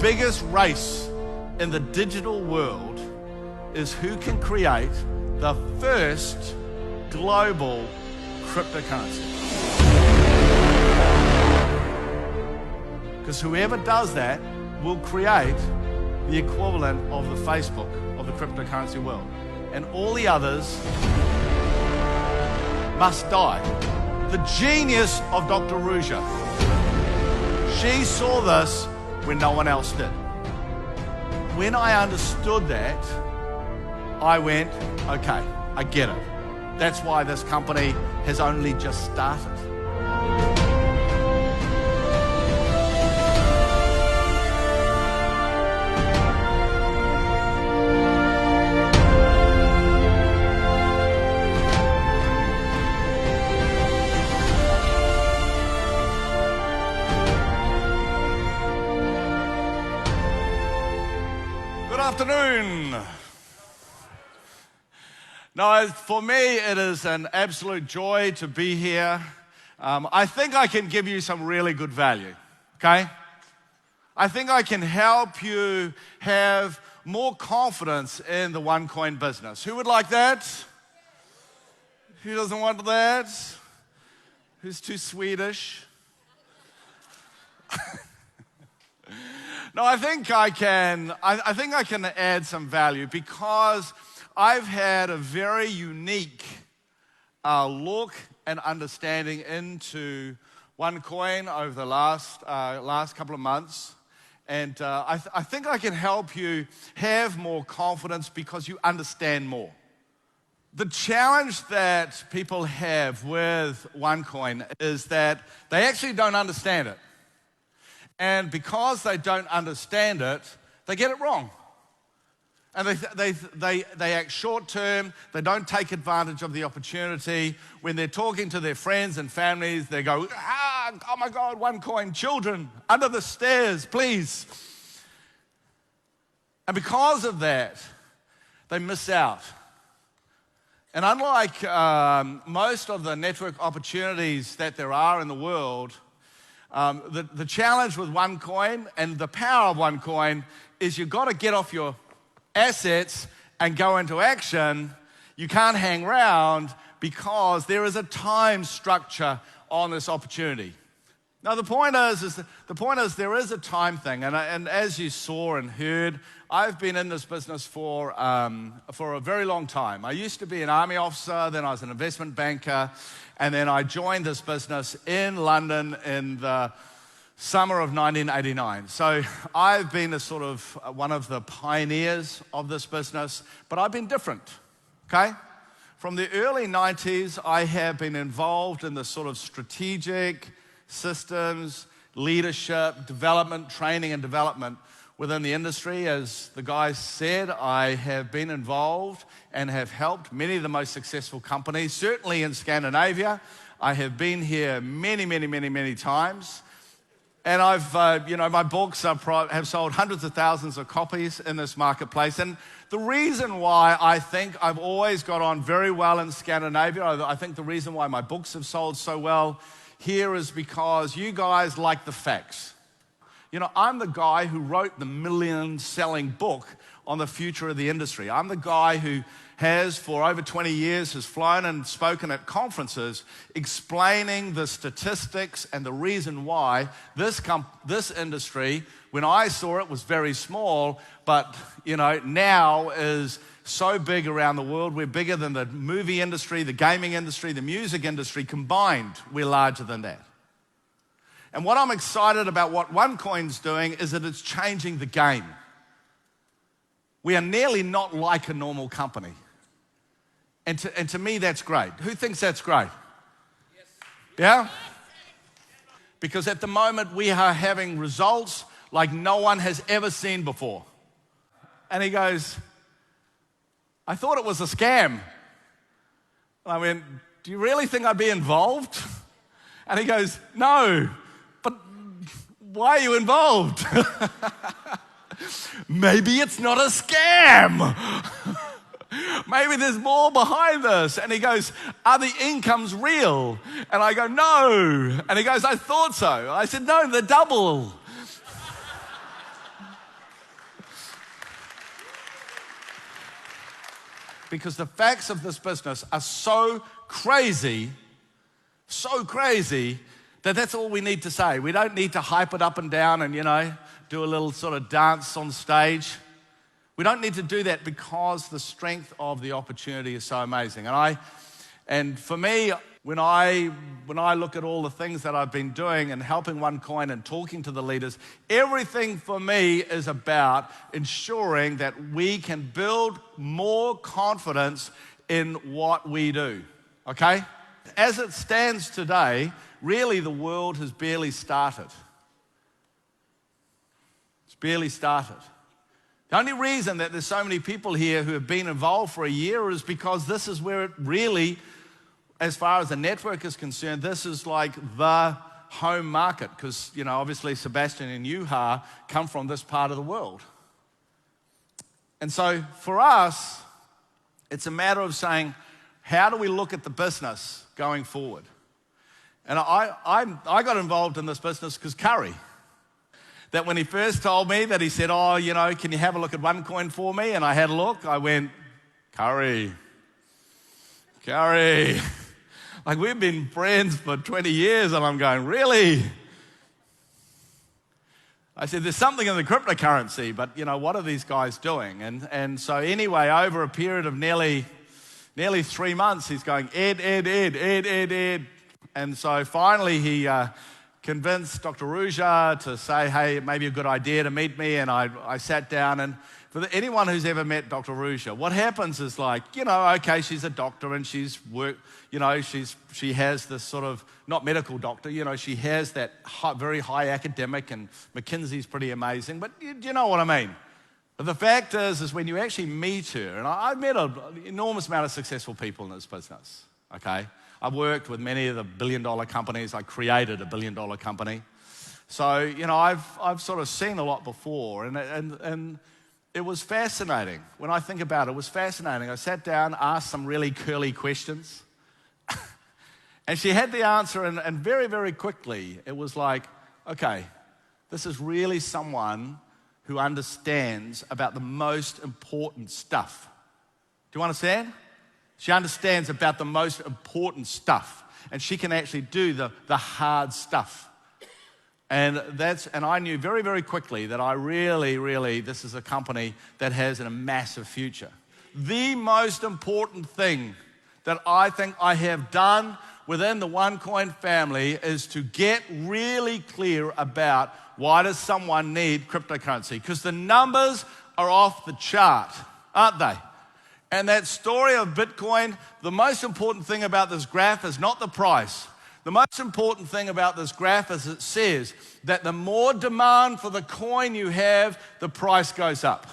biggest race in the digital world is who can create the first global cryptocurrency. Because whoever does that will create the equivalent of the Facebook of the cryptocurrency world. And all the others must die. The genius of Dr. Ruja. She saw this when no one else did. When I understood that, I went, okay, I get it. That's why this company has only just started. Good afternoon. No, for me, it is an absolute joy to be here. I think I can give you some really good value, okay? I think I can help you have more confidence in the OneCoin business. Who would like that? Who doesn't want that? Who's too Swedish? No, I think I can add some value because I've had a very unique look and understanding into OneCoin over the last couple of months. And I think I can help you have more confidence because you understand more. The challenge that people have with OneCoin is that they actually don't understand it. And because they don't understand it, they get it wrong. And they act short-term, they don't take advantage of the opportunity. When they're talking to their friends and families, they go, oh my God, OneCoin, children, under the stairs, please. And because of that, they miss out. And unlike most of the network opportunities that there are in the world, the challenge with OneCoin and the power of OneCoin is you've got to get off your assets and go into action. You can't hang around because there is a time structure on this opportunity. Now the point is there is a time thing, and as you saw and heard, I've been in this business for a very long time. I used to be an army officer, then I was an investment banker, and then I joined this business in London in the summer of 1989. So I've been a sort of one of the pioneers of this business, but I've been different, okay? From the early 90s, I have been involved in the sort of strategic systems, leadership, development, training and development within the industry. As the guys said, I have been involved and have helped many of the most successful companies, certainly in Scandinavia. I have been here many times. And my books have sold hundreds of thousands of copies in this marketplace. And the reason why I think I've always got on very well in Scandinavia, I think the reason why my books have sold so well here is because you guys like the facts. You know, I'm the guy who wrote the million-selling book on the future of the industry. I'm the guy who has, for over 20 years, has flown and spoken at conferences explaining the statistics and the reason why this industry, when I saw it, was very small, but, now is so big around the world. We're bigger than the movie industry, the gaming industry, the music industry combined. We're larger than that. And what I'm excited about what OneCoin's doing is that it's changing the game. We are nearly not like a normal company. And to me, that's great. Who thinks that's great? Yes. Yeah? Because at the moment, we are having results like no one has ever seen before. And he goes, I thought it was a scam. I went, do you really think I'd be involved? And he goes, no, but why are you involved? Maybe it's not a scam. Maybe there's more behind this. And he goes, are the incomes real? And I go, no. And he goes, I thought so. I said, no, they're double. because the facts of this business are so crazy, that that's all we need to say. We don't need to hype it up and down and, do a little sort of dance on stage. We don't need to do that because the strength of the opportunity is so amazing. And for me, when I look at all the things that I've been doing and helping OneCoin and talking to the leaders, everything for me is about ensuring that we can build more confidence in what we do, okay? As it stands today, really the world has barely started. It's barely started. The only reason that there's so many people here who have been involved for a year is because this is where it really, as far as the network is concerned, this is like the home market because, obviously Sebastian and Yuha come from this part of the world. And so for us, it's a matter of saying, how do we look at the business going forward? And I got involved in this business because Curry, that when he first told me that he said, can you have a look at OneCoin for me? And I had a look, I went, Curry. Like we've been friends for 20 years and I'm going, really? I said, there's something in the cryptocurrency, but what are these guys doing? And so anyway, over a period of nearly 3 months, he's going, Ed. And so finally he convinced Dr. Ruja to say, hey, it may be a good idea to meet me. And I sat down, and for anyone who's ever met Dr. Ruja, what happens is okay, she's a doctor and she's worked, she has this sort of, not medical doctor, she has that very high academic, and McKinsey's pretty amazing, but you know what I mean. But the fact is when you actually meet her, and I've met an enormous amount of successful people in this business, okay? I've worked with many of the billion-dollar companies. I created a billion-dollar company. So, I've sort of seen a lot before, and it was fascinating. When I think about it, it was fascinating. I sat down, asked some really curly questions, and she had the answer, and very, very quickly, it was like, okay, this is really someone who understands about the most important stuff. Do you understand? She understands about the most important stuff, and she can actually do the hard stuff. And I knew very, very quickly that I really, this is a company that has a massive future. The most important thing that I think I have done within the OneCoin family is to get really clear about why does someone need cryptocurrency? Because the numbers are off the chart, aren't they? And that story of Bitcoin, the most important thing about this graph is not the price. The most important thing about this graph is it says that the more demand for the coin you have, the price goes up.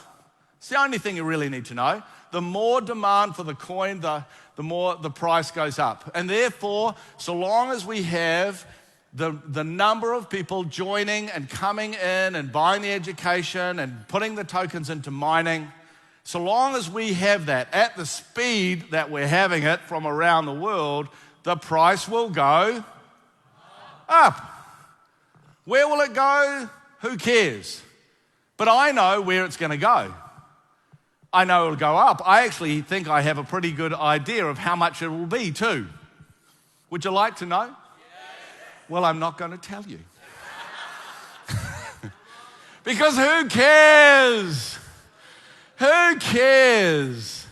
It's the only thing you really need to know. The more demand for the coin, the more the price goes up. And therefore, so long as we have the number of people joining and coming in and buying the education and putting the tokens into mining, so long as we have that at the speed that we're having it from around the world, the price will go up. Where will it go? Who cares? But I know where it's going to go. I know it'll go up. I actually think I have a pretty good idea of how much it will be too. Would you like to know? Yes. Well, I'm not going to tell you. Because who cares? Who cares?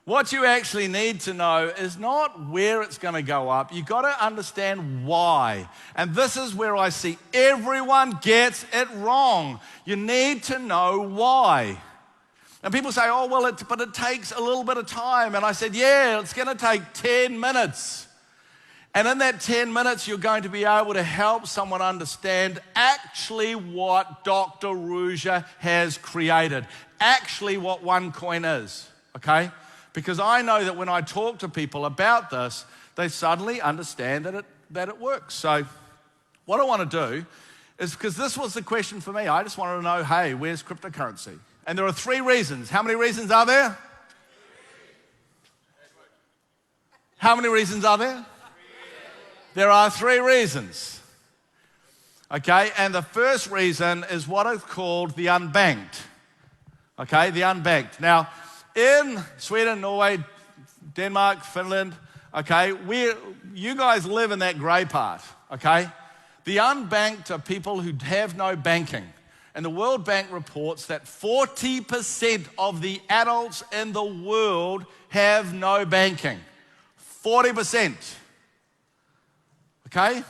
What you actually need to know is not where it's going to go up. You've got to understand why. And this is where I see everyone gets it wrong. You need to know why. And people say, but it takes a little bit of time. And I said, yeah, it's going to take 10 minutes. And in that 10 minutes, you're going to be able to help someone understand actually what Dr. Ruja has created, actually what OneCoin is, okay? Because I know that when I talk to people about this, they suddenly understand that it works. So what I want to do is, because this was the question for me, I just wanted to know, hey, where's cryptocurrency? And there are 3 reasons. How many reasons are there? How many reasons are there? There are 3 reasons. Okay, and the first reason is what is called the unbanked. Okay, the unbanked. Now, in Sweden, Norway, Denmark, Finland, okay, you guys live in that grey part, okay? The unbanked are people who have no banking. And the World Bank reports that 40% of the adults in the world have no banking. 40%. Okay?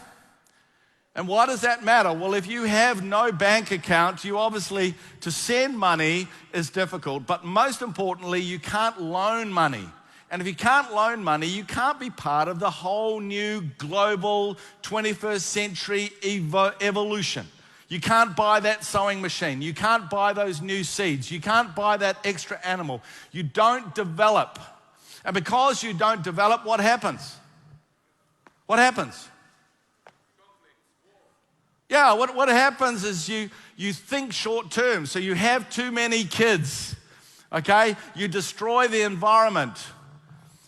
And why does that matter? Well, if you have no bank account, you obviously, to send money is difficult. But most importantly, you can't loan money. And if you can't loan money, you can't be part of the whole new global 21st century evolution. You can't buy that sewing machine. You can't buy those new seeds. You can't buy that extra animal. You don't develop. And because you don't develop, what happens? What happens? Yeah, what happens is you think short term. So you have too many kids, okay? You destroy the environment.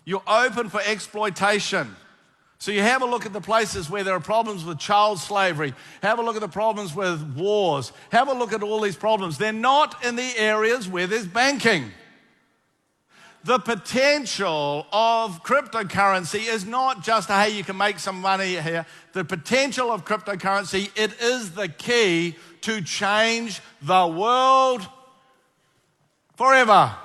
You're open for exploitation. So you have a look at the places where there are problems with child slavery. Have a look at the problems with wars. Have a look at all these problems. They're not in the areas where there's banking. The potential of cryptocurrency is not just, hey, you can make some money here. The potential of cryptocurrency, it is the key to change the world forever.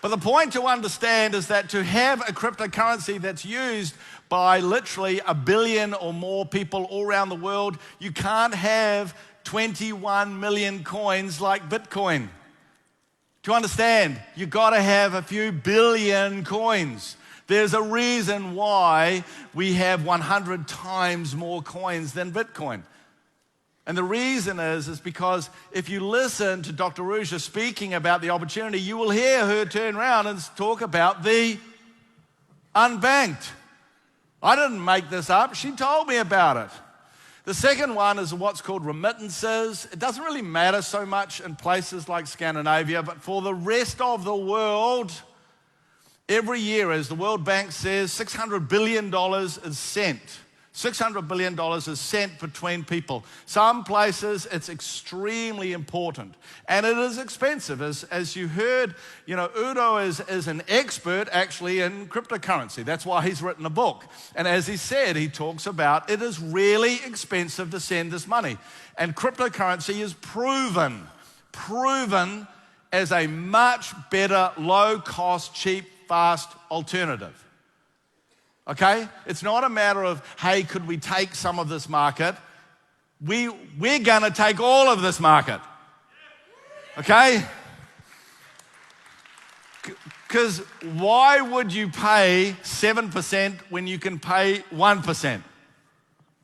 But the point to understand is that to have a cryptocurrency that's used by literally 1 billion or more people all around the world, you can't have 21 million coins like Bitcoin. Do you understand? You've got to have a few billion coins. There's a reason why we have 100 times more coins than Bitcoin. And the reason is because if you listen to Dr. Ruja speaking about the opportunity, you will hear her turn around and talk about the unbanked. I didn't make this up. She told me about it. The second one is what's called remittances. It doesn't really matter so much in places like Scandinavia, but for the rest of the world, every year, as the World Bank says, $600 billion is sent. $600 billion is sent between people. Some places it's extremely important. And it is expensive. As you heard, Udo is an expert actually in cryptocurrency. That's why he's written a book. And as he said, he talks about it is really expensive to send this money. And cryptocurrency is proven as a much better, low-cost, cheap, fast alternative. Okay? It's not a matter of, hey, could we take some of this market? We're going to take all of this market. Okay? Because why would you pay 7% when you can pay 1%?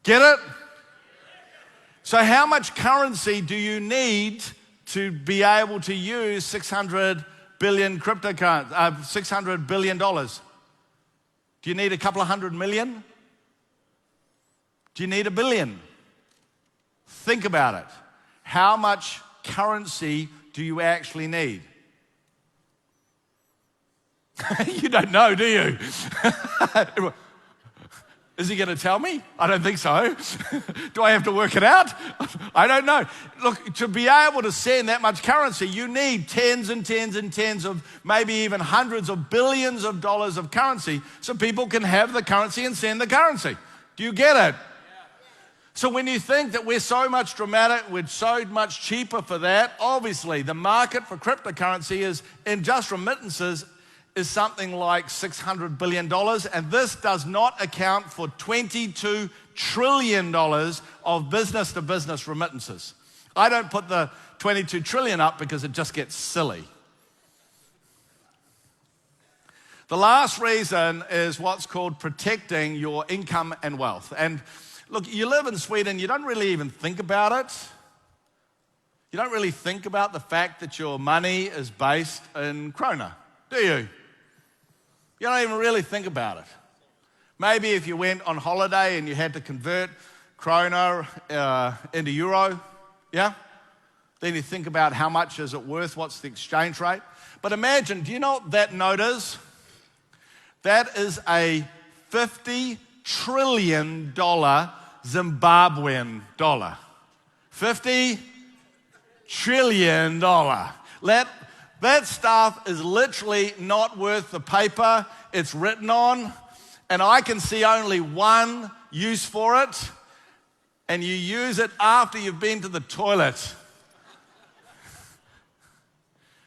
Get it? So how much currency do you need to be able to use $600 billion $600 billion? Do you need a couple of 100 million? Do you need 1 billion? Think about it. How much currency do you actually need? You don't know, do you? Is he going to tell me? I don't think so. Do I have to work it out? I don't know. Look, to be able to send that much currency, you need tens and tens and tens of, maybe even hundreds of billions of dollars of currency so people can have the currency and send the currency. Do you get it? So when you think that we're so much dramatic, we're so much cheaper for that, obviously the market for cryptocurrency is, in just remittances, is something like $600 billion, and this does not account for $22 trillion of business-to-business remittances. I don't put the 22 trillion up because it just gets silly. The last reason is what's called protecting your income and wealth. And look, you live in Sweden, you don't really even think about it. You don't really think about the fact that your money is based in krona, do you? You don't even really think about it. Maybe if you went on holiday and you had to convert krona into euro, yeah? Then you think about how much is it worth, what's the exchange rate. But imagine, do you know what that note is? That is a $50 trillion Zimbabwean dollar. $50 trillion. That stuff is literally not worth the paper it's written on, and I can see only one use for it, and you use it after you've been to the toilet.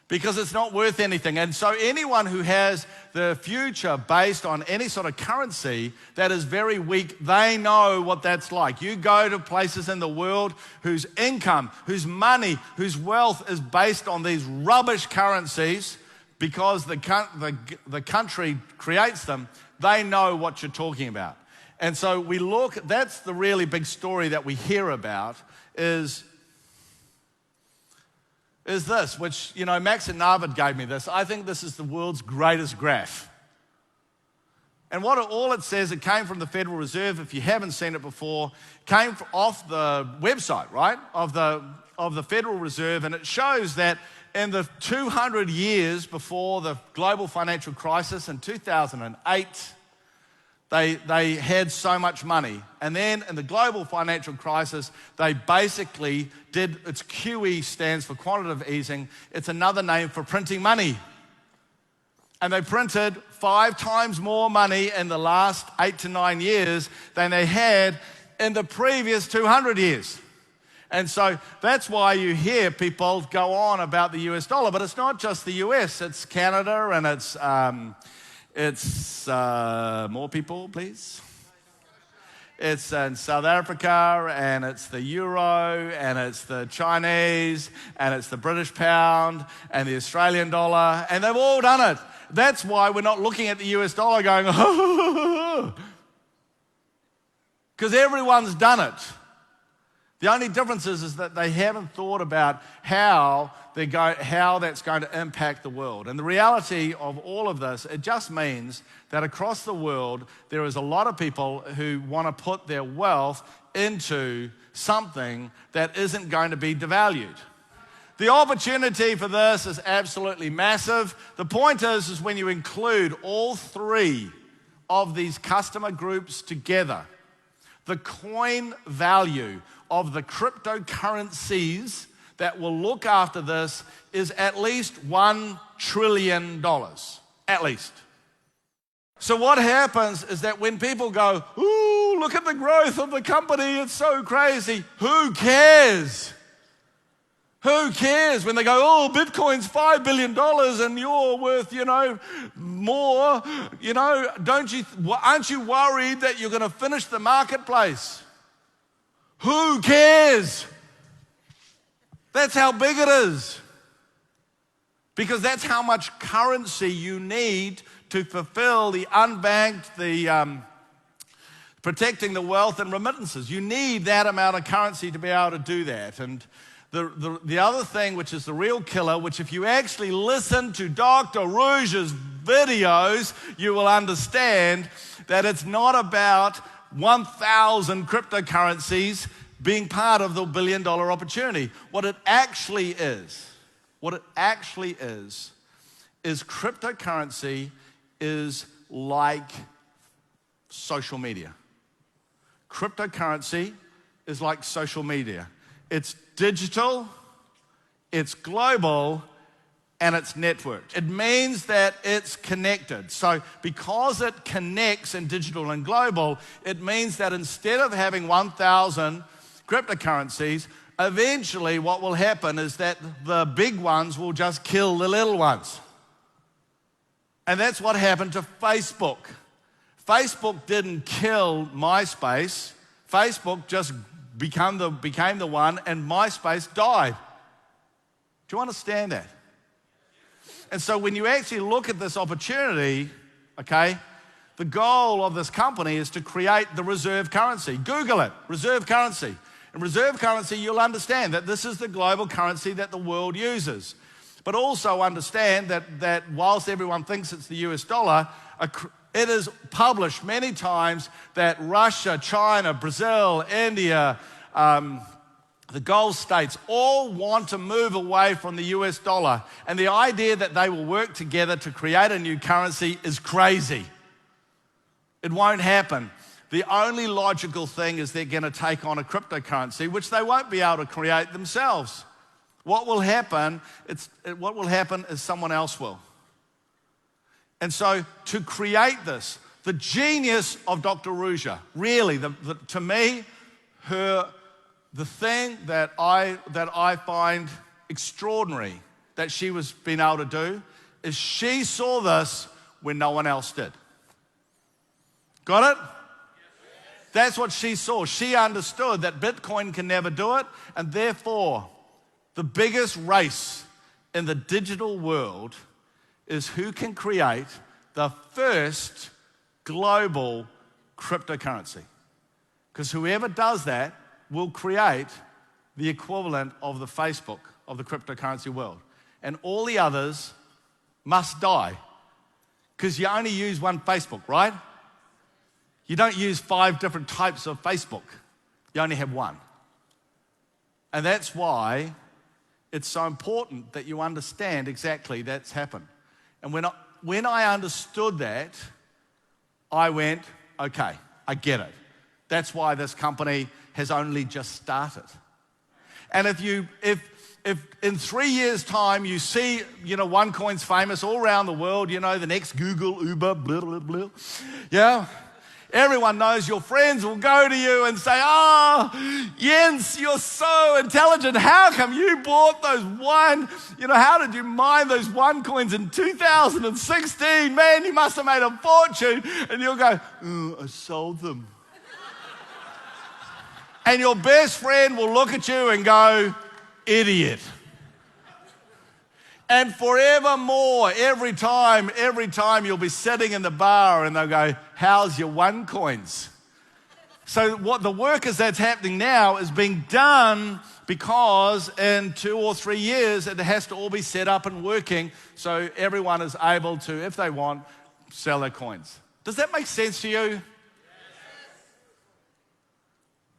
Because it's not worth anything. And so anyone who has the future based on any sort of currency that is very weak, they know what that's like. You go to places in the world whose income, whose money, whose wealth is based on these rubbish currencies because the country creates them, they know what you're talking about. And so we look, that's the really big story that we hear about is this, which, Max at Harvard gave me this. I think this is the world's greatest graph. And all it says, it came from the Federal Reserve. If you haven't seen it before, came off the website, right, of the Federal Reserve, and it shows that in the 200 years before the global financial crisis in 2008, they had so much money. And then in the global financial crisis, they basically did, it's QE stands for quantitative easing. It's another name for printing money. And they printed 5 times more money in the last 8 to 9 years than they had in the previous 200 years. And so that's why you hear people go on about the US dollar. But it's not just the US, it's Canada and it's more people, please. It's in South Africa, and it's the euro, and it's the Chinese, and it's the British pound, and the Australian dollar, and they've all done it. That's why we're not looking at the US dollar going, because everyone's done it. The only difference is that they haven't thought about how that's going to impact the world. And the reality of all of this, it just means that across the world, there is a lot of people who want to put their wealth into something that isn't going to be devalued. The opportunity for this is absolutely massive. The point is when you include all 3 of these customer groups together, the coin value of the cryptocurrencies that will look after this is at least $1 trillion, at least. So what happens is that when people go, ooh, look at the growth of the company, it's so crazy, who cares? Who cares when they go, oh, Bitcoin's $5 billion and you're worth, more, aren't you worried that you're going to finish the marketplace? Who cares? That's how big it is. Because that's how much currency you need to fulfill the unbanked, the protecting the wealth and remittances. You need that amount of currency to be able to do that. And the other thing, which is the real killer, which if you actually listen to Dr. Rouge's videos, you will understand that it's not about 1,000 cryptocurrencies being part of the $1 billion opportunity. What it actually is cryptocurrency is like social media. Cryptocurrency is like social media. It's digital, it's global, and it's networked. It means that it's connected. So because it connects in digital and global, it means that instead of having 1,000 cryptocurrencies, eventually what will happen is that the big ones will just kill the little ones. And that's what happened to Facebook. Facebook didn't kill MySpace. Facebook just became the one, and MySpace died. Do you understand that? And so when you actually look at this opportunity, okay, the goal of this company is to create the reserve currency. Google it, reserve currency. In reserve currency, you'll understand that this is the global currency that the world uses. But also understand that whilst everyone thinks it's the US dollar, it is published many times that Russia, China, Brazil, India, the Gulf states all want to move away from the US dollar. And the idea that they will work together to create a new currency is crazy. It won't happen. the only logical thing is they're going to take on a cryptocurrency, which they won't be able to create themselves. What will happen is someone else will. And so to create this, the genius of Dr. Ruja, really, to me, the thing that I find extraordinary that she was being able to do is she saw this when no one else did. Got it? That's what she saw. She understood that Bitcoin can never do it, and therefore, the biggest race in the digital world is who can create the first global cryptocurrency. Because whoever does that will create the equivalent of the Facebook of the cryptocurrency world. And all the others must die. Because you only use one Facebook, right? You don't use 5 different types of Facebook. You only have one. And that's why it's so important that you understand exactly that's happened. And when I understood that, I went, okay, I get it. That's why this company has only just started. And if in 3 years' time you see, OneCoin's famous all around the world, the next Google, Uber, blah, blah, blah, yeah? Everyone knows your friends will go to you and say, oh, Jens, you're so intelligent. How come you bought those how did you mine those OneCoins in 2016? Man, you must have made a fortune. And you'll go, oh, I sold them. And your best friend will look at you and go, idiot. And forevermore, every time you'll be sitting in the bar and they'll go, how's your OneCoins? So what the work is that's happening now is being done because in 2 or 3 years it has to all be set up and working so everyone is able to, if they want, sell their coins. Does that make sense to you?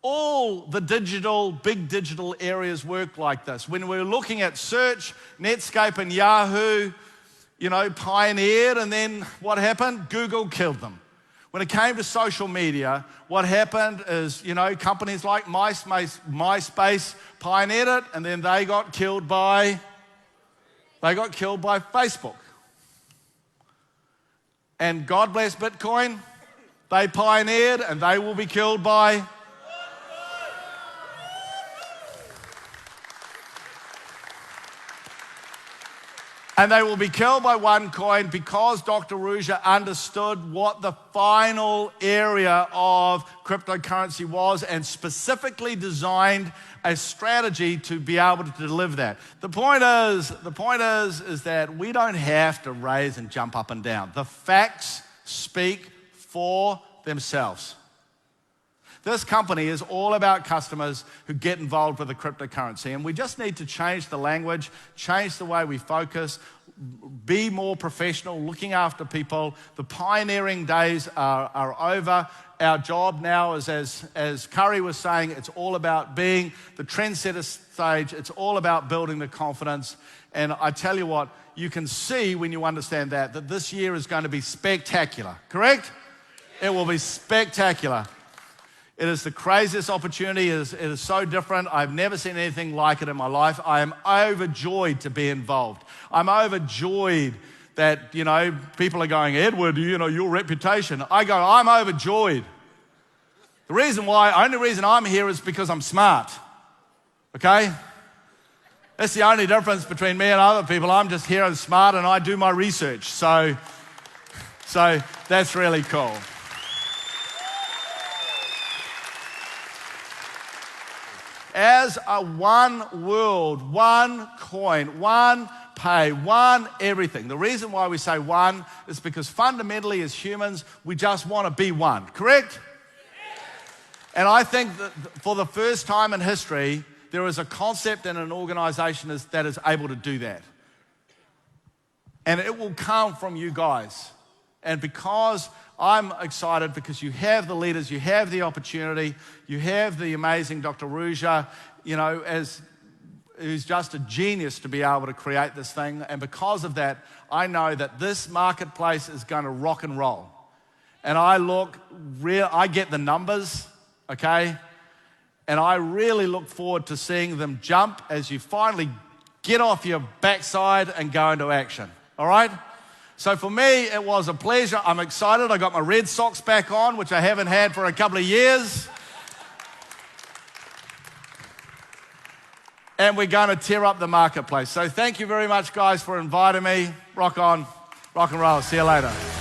All the big digital areas work like this. When we're looking at search, Netscape and Yahoo, pioneered, and then what happened? Google killed them. When it came to social media, what happened is, companies like MySpace pioneered it, and then they got killed by Facebook. And God bless Bitcoin, they pioneered, and they will be killed by And they will be killed by OneCoin because Dr. Ruja understood what the final area of cryptocurrency was and specifically designed a strategy to be able to deliver that. The point is that we don't have to raise and jump up and down. The facts speak for themselves. This company is all about customers who get involved with the cryptocurrency, and we just need to change the language, change the way we focus, be more professional, looking after people. The pioneering days are over. Our job now is, as Curry was saying, it's all about being the trendsetter stage. It's all about building the confidence. And I tell you what, you can see when you understand that this year is going to be spectacular, correct? It will be spectacular. It is the craziest opportunity. It is so different. I've never seen anything like it in my life. I am overjoyed to be involved. I'm overjoyed that, people are going, Edward, your reputation. I go, I'm overjoyed. Only reason I'm here is because I'm smart, okay? That's the only difference between me and other people. I'm just here and smart and I do my research. So that's really cool. As a one world, one coin, one pay, one everything. The reason why we say one is because fundamentally as humans, we just want to be one, correct? Yes. And I think that for the first time in history, there is a concept in an organization that is able to do that. And it will come from you guys. And because I'm excited because you have the leaders, you have the opportunity, you have the amazing Dr. Ruja, who's just a genius to be able to create this thing. And because of that, I know that this marketplace is going to rock and roll. and I get the numbers, okay? And I really look forward to seeing them jump as you finally get off your backside and go into action, all right? So for me, it was a pleasure. I'm excited. I got my Red Sox back on, which I haven't had for a couple of years. And we're going to tear up the marketplace. So thank you very much, guys, for inviting me. Rock on, rock and roll. See you later.